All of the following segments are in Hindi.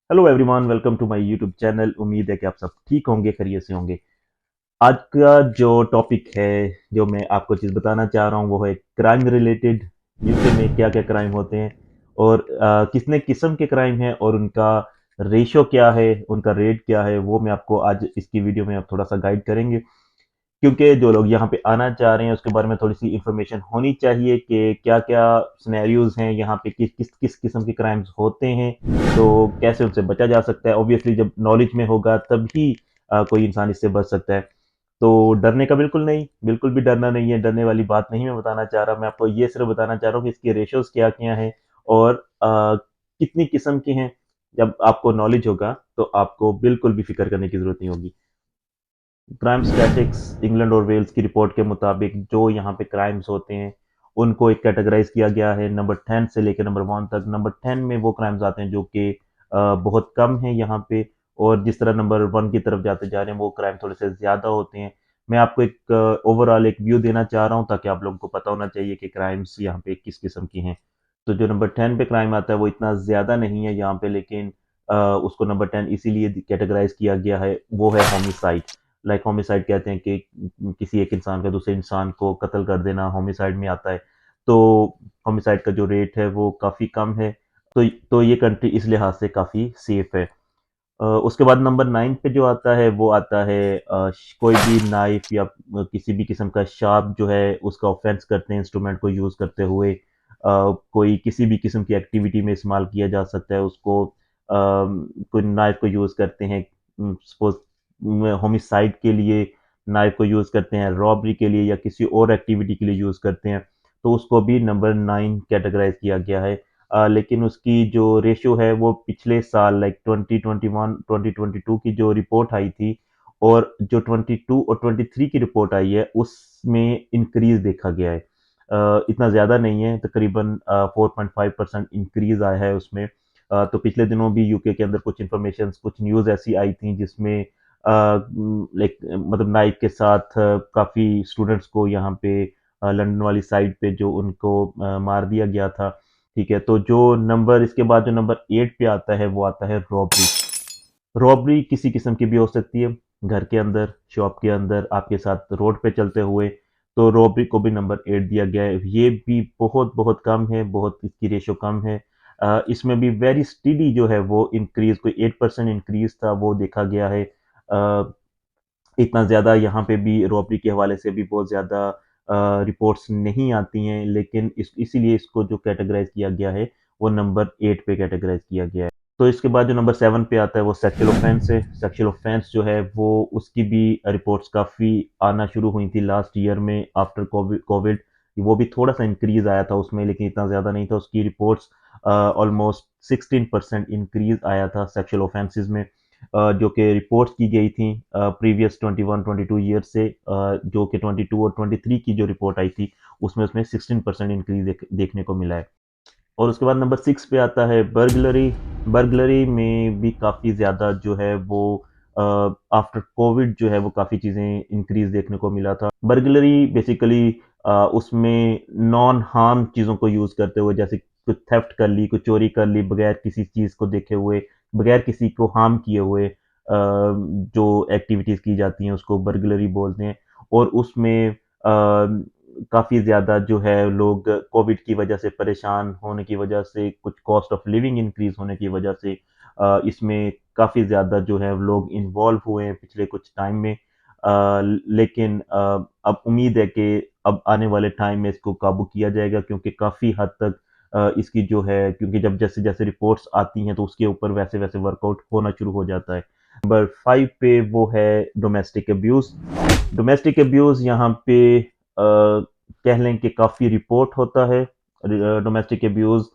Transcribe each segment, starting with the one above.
Hello everyone, welcome to my YouTube channel. उम्मीद है कि आप सब ठीक होंगे, खैरियत से होंगे। आज का जो टॉपिक है, जो मैं आपको चीज़ बताना चाह रहा हूँ, वो है क्राइम रिलेटेड। यूके में क्या क्या क्राइम होते हैं और कितने किस्म के क्राइम हैं और उनका रेशो क्या है, उनका रेट क्या है, वो मैं आपको आज इसकी वीडियो में आप थोड़ा सा गाइड करेंगे। क्योंकि जो लोग यहाँ पे आना चाह रहे हैं उसके बारे में थोड़ी सी इंफॉर्मेशन होनी चाहिए कि क्या क्या सिनेरियोज हैं यहाँ पे, किस किस किस किस्म के क्राइम्स होते हैं, तो कैसे उनसे बचा जा सकता है। ऑब्वियसली जब नॉलेज में होगा तभी कोई इंसान इससे बच सकता है। तो डरने का बिल्कुल नहीं, बिल्कुल भी डरना नहीं है, डरने वाली बात नहीं मैं बताना चाह रहा। मैं आपको ये सिर्फ बताना चाह रहा हूँ कि इसके रेशोज क्या क्या हैं और कितनी किस्म के हैं। जब आपको नॉलेज होगा तो आपको बिल्कुल भी फिक्र करने की जरूरत नहीं होगी। क्राइम स्टैटिक्स इंग्लैंड और वेल्स की रिपोर्ट के मुताबिक जो यहाँ पे क्राइम्स होते हैं उनको एक कैटेगराइज किया गया है नंबर 10 से लेकर नंबर 1 तक। नंबर 10 में वो क्राइम्स आते हैं जो कि बहुत कम है यहाँ पे, और जिस तरह नंबर 1 की तरफ जाते जा रहे हैं वो क्राइम थोड़े से ज़्यादा होते हैं। मैं आपको एक ओवरऑल एक व्यू देना चाह रहा हूँ ताकि आप लोगों को पता होना चाहिए कि क्राइम्स यहाँ पे किस किस्म की हैं। तो जो नंबर 10 पे क्राइम आता है वो इतना ज़्यादा नहीं है यहाँ पे, लेकिन उसको नंबर 10 इसीलिए कैटेगराइज किया गया है, वो है होमिसाइड। लाइक होमिसाइड कहते हैं कि किसी एक इंसान का दूसरे इंसान को कत्ल कर देना होमिसाइड में आता है। तो होमिसाइड का जो रेट है वो काफ़ी कम है। तो ये कंट्री इस लिहाज से काफ़ी सेफ है। उसके बाद नंबर 9 पे जो आता है वो आता है कोई भी नाइफ या किसी भी किस्म का शार्प जो है उसका ऑफेंस करते हैं इंस्ट्रूमेंट को यूज़ करते हुए। कोई किसी भी किस्म की एक्टिविटी में इस्तेमाल किया जा सकता है उसको। कोई नाइफ को यूज़ करते हैं सपोज होमिसाइड के लिए, नाइफ को यूज़ करते हैं रॉबरी के लिए या किसी और एक्टिविटी के लिए यूज़ करते हैं, तो उसको भी नंबर 9 कैटेगराइज किया गया है। लेकिन उसकी जो रेशियो है वो पिछले साल लाइक 2021 2022 की जो रिपोर्ट आई थी और जो 22 और 23 की रिपोर्ट आई है उसमें इंक्रीज देखा गया है। इतना ज़्यादा नहीं है, तकरीबन 4.5% इंक्रीज आया है उसमें। तो पिछले दिनों भी यूके के अंदर कुछ इंफॉर्मेशन, कुछ न्यूज़ ऐसी आई थी जिसमें लाइक मतलब नाइफ के साथ काफ़ी स्टूडेंट्स को यहाँ पे लंदन वाली साइड पे जो उनको मार दिया गया था। ठीक है, तो जो नंबर इसके बाद जो नंबर 8 पे आता है वो आता है रॉबरी। रॉबरी किसी किस्म की भी हो सकती है, घर के अंदर, शॉप के अंदर, आपके साथ रोड पे चलते हुए। तो रॉबरी को भी नंबर 8 दिया गया है। ये भी बहुत बहुत कम है, बहुत इसकी रेशो कम है। इसमें भी वेरी स्टीडी जो है वो इंक्रीज, कोई 8% इंक्रीज था वो देखा गया है। इतना ज़्यादा यहाँ पे भी रॉबरी के हवाले से भी बहुत ज़्यादा रिपोर्ट्स नहीं आती हैं, लेकिन इसीलिए इसको जो कैटेगराइज किया गया है वो नंबर 8 पे कैटेगराइज किया गया है। तो इसके बाद जो नंबर 7 पे आता है वो सेक्सुअल ऑफेंस है। सेक्सुअल ऑफेंस जो है वो उसकी भी रिपोर्ट्स काफ़ी आना शुरू हुई थी लास्ट ईयर में आफ्टर कोविड कोविड। वो भी थोड़ा सा इंक्रीज आया था उसमें, लेकिन इतना ज़्यादा नहीं था। उसकी रिपोर्ट्स ऑलमोस्ट 16% इंक्रीज आया था सेक्सुअल ऑफेंसेस में, जो कि रिपोर्ट की गई थी प्रीवियस 21-22 ईयर से, जो कि 22 और 23 की जो रिपोर्ट आई थी उसमें 16% इंक्रीज देखने को मिला है। और उसके बाद नंबर 6 पे आता है बर्गलरी। बर्गलरी में भी काफ़ी ज़्यादा जो है वो आफ्टर कोविड जो है वो काफ़ी चीज़ें इंक्रीज देखने को मिला था। बर्गलरी बेसिकली उसमें नॉन हार्म चीज़ों को यूज़ करते हुए, जैसे कुछ थेफ्ट कर ली, कुछ चोरी कर ली बगैर किसी चीज़ को देखे हुए, बगैर किसी को हार्म किए हुए, जो एक्टिविटीज़ की जाती हैं उसको बर्गलरी बोलते हैं। और उसमें काफ़ी ज़्यादा जो है लोग कोविड की वजह से परेशान होने की वजह से, कुछ कॉस्ट ऑफ लिविंग इंक्रीज होने की वजह से इसमें काफ़ी ज़्यादा जो है लोग इन्वॉल्व हुए हैं पिछले कुछ टाइम में। लेकिन अब उम्मीद है कि अब आने वाले टाइम में इसको काबू किया जाएगा, क्योंकि काफ़ी हद तक इसकी जो है, क्योंकि जब जैसे जैसे रिपोर्ट्स आती हैं तो उसके ऊपर वैसे वैसे वर्कआउट होना शुरू हो जाता है। नंबर 5 पे वो है डोमेस्टिक अब्यूज़। डोमेस्टिक अब्यूज़ यहाँ पे कह लें कि काफ़ी रिपोर्ट होता है। डोमेस्टिक अब्यूज़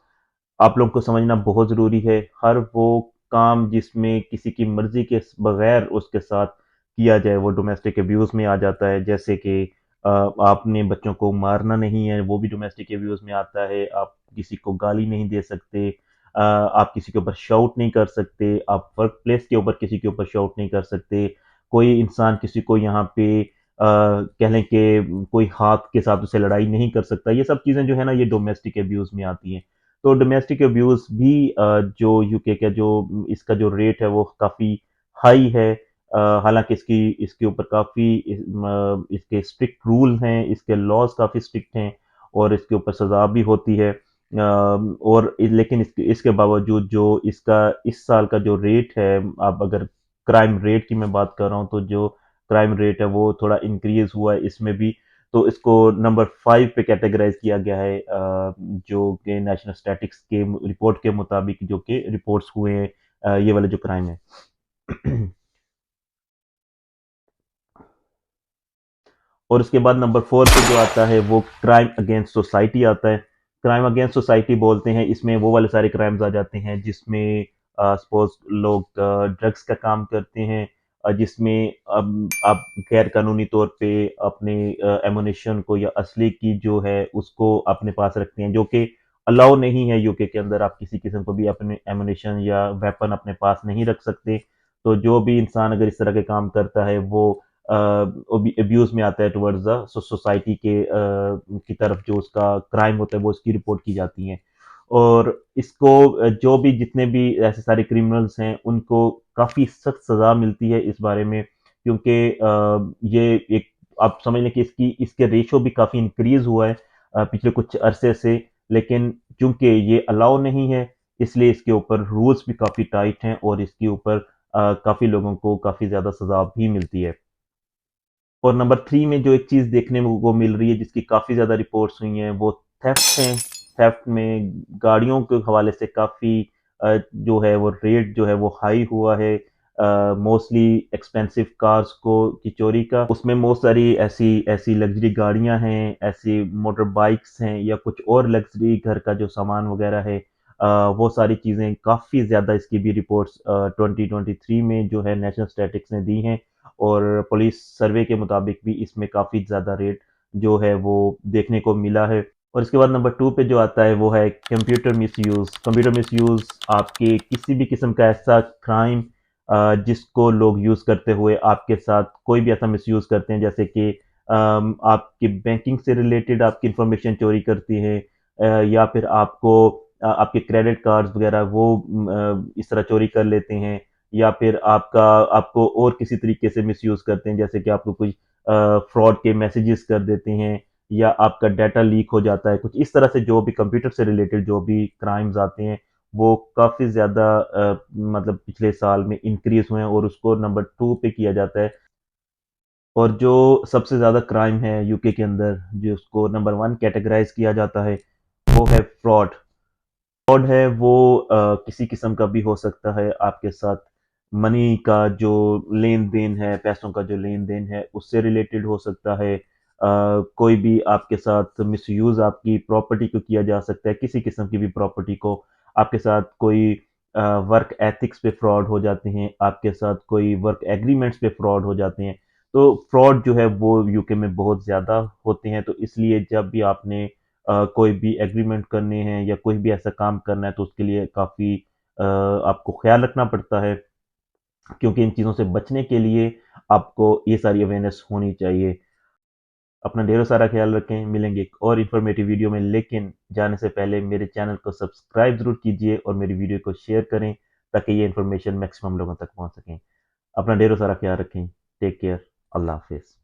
आप लोगों को समझना बहुत ज़रूरी है। हर वो काम जिसमें किसी की मर्ज़ी के बगैर उसके साथ किया जाए वो डोमेस्टिक अब्यूज़ में आ जाता है। जैसे कि आपने बच्चों को मारना नहीं है, वो भी डोमेस्टिक अब्यूज़ में आता है। आप किसी को गाली नहीं दे सकते, आप किसी के ऊपर शाउट नहीं कर सकते, आप वर्क प्लेस के ऊपर किसी के ऊपर शाउट नहीं कर सकते। कोई इंसान किसी को यहाँ पे कह लें कि कोई हाथ के साथ उसे लड़ाई नहीं कर सकता। ये सब चीज़ें जो है ना ये डोमेस्टिक अब्यूज़ में आती हैं। तो डोमेस्टिक अब्यूज़ भी जो यूके का जो इसका जो रेट है वो काफ़ी हाई है। हालाँकि इसके ऊपर काफ़ी इसके स्ट्रिक्ट रूल हैं, इसके लॉज़ काफ़ी स्ट्रिक्ट हैं और इसके ऊपर सज़ा भी होती है। और लेकिन इसके बावजूद जो इसका इस साल का जो रेट है, अब अगर क्राइम रेट की मैं बात कर रहा हूँ, तो जो क्राइम रेट है वो थोड़ा इंक्रीज़ हुआ है इसमें भी। तो इसको नंबर 5 पे कैटेगराइज़ किया गया है, जो कि नेशनल स्टैटिस्टिक्स के रिपोर्ट के मुताबिक जो कि रिपोर्ट्स हुए हैं, ये वाले जो क्राइम है। और उसके बाद नंबर 4 पे जो आता है वो क्राइम अगेंस्ट सोसाइटी आता है। क्राइम अगेंस्ट सोसाइटी बोलते हैं, इसमें वो वाले सारे क्राइम्स आ जाते हैं जिसमें सपोज लोग ड्रग्स का काम करते हैं, जिसमें आप गैर कानूनी तौर पे अपने एमुनेशन को या असले की जो है उसको अपने पास रखते हैं, जो कि अलाउ नहीं है यूके के अंदर। आप किसी किस्म को भी अपने एमुनेशन या वेपन अपने पास नहीं रख सकते। तो जो भी इंसान अगर इस तरह के काम करता है वो अब्यूज में आता है टुवर्ड्स द सोसाइटी के की तरफ। जो उसका क्राइम होता है वो उसकी रिपोर्ट की जाती है। और इसको जो भी जितने भी ऐसे सारे क्रिमिनल्स हैं उनको काफ़ी सख्त सज़ा मिलती है इस बारे में, क्योंकि ये एक, आप समझ लें कि इसके रेशो भी काफ़ी इंक्रीज हुआ है पिछले कुछ अरसे से। लेकिन चूंकि ये अलाउ नहीं है, इसलिए इसके ऊपर रूल्स भी काफ़ी टाइट हैं और इसके ऊपर काफ़ी लोगों को काफ़ी ज़्यादा सज़ा भी मिलती है। और नंबर 3 में जो एक चीज़ देखने को मिल रही है जिसकी काफ़ी ज़्यादा रिपोर्ट्स हुई हैं वो थेफ्ट हैं। थेफ्ट में गाड़ियों के हवाले से काफ़ी जो है वो रेट जो है वो हाई हुआ है। मोस्टली एक्सपेंसिव कार्स को की चोरी का, उसमें बहुत सारी ऐसी ऐसी लग्जरी गाड़ियां हैं, ऐसी मोटर बाइक्स हैं या कुछ और लग्जरी घर का जो सामान वगैरह है, वो सारी चीज़ें काफ़ी ज़्यादा इसकी भी रिपोर्ट्स 2023 में जो है नेशनल स्टैटिस्टिक्स ने दी हैं। और पुलिस सर्वे के मुताबिक भी इसमें काफ़ी ज़्यादा रेट जो है वो देखने को मिला है। और इसके बाद नंबर 2 पे जो आता है वो है कंप्यूटर मिसयूज़। कंप्यूटर मिसयूज़ आपके किसी भी किस्म का ऐसा क्राइम जिसको लोग यूज़ करते हुए आपके साथ कोई भी ऐसा मिसयूज़ करते हैं, जैसे कि आपकी बैंकिंग से रिलेटेड आपकी इंफॉर्मेशन चोरी करती हैं, या फिर आपके क्रेडिट कार्ड्स वगैरह वो इस तरह चोरी कर लेते हैं, या फिर आपको और किसी तरीके से मिसयूज़ करते हैं, जैसे कि आपको कोई फ्रॉड के मैसेजेस कर देते हैं या आपका डाटा लीक हो जाता है। कुछ इस तरह से जो भी कंप्यूटर से रिलेटेड जो भी क्राइम्स आते हैं वो काफ़ी ज़्यादा मतलब पिछले साल में इंक्रीज़ हुए हैं और उसको नंबर 2 पे किया जाता है। और जो सबसे ज़्यादा क्राइम है यूके के अंदर जिसको नंबर 1 कैटेगराइज़ किया जाता है वो है फ्रॉड। फ्रॉड है वो किसी किस्म का भी हो सकता है आपके साथ। मनी का जो लेन-देन है, पैसों का जो लेन-देन है, उससे रिलेटेड हो सकता है। कोई भी आपके साथ मिसयूज़ आपकी प्रॉपर्टी को किया जा सकता है, किसी किस्म की भी प्रॉपर्टी को। आपके साथ कोई वर्क एथिक्स पे फ्रॉड हो जाते हैं, आपके साथ कोई वर्क एग्रीमेंट्स पे फ्रॉड हो जाते हैं। तो फ्रॉड जो है वो यूके में बहुत ज़्यादा होते हैं, तो इसलिए जब भी आपने कोई भी एग्रीमेंट करने हैं या कोई भी ऐसा काम करना है तो उसके लिए काफ़ी आपको ख्याल रखना पड़ता है, क्योंकि इन चीज़ों से बचने के लिए आपको ये सारी अवेयरनेस होनी चाहिए। अपना ढेरों सारा ख्याल रखें, मिलेंगे एक और इन्फॉर्मेटिव वीडियो में, लेकिन जाने से पहले मेरे चैनल को सब्सक्राइब ज़रूर कीजिए और मेरी वीडियो को शेयर करें ताकि ये इन्फॉर्मेशन मैक्सिमम लोगों तक पहुँच सकें। अपना ढेरों सारा ख्याल रखें। Take care. अल्लाह हाफ़िज़।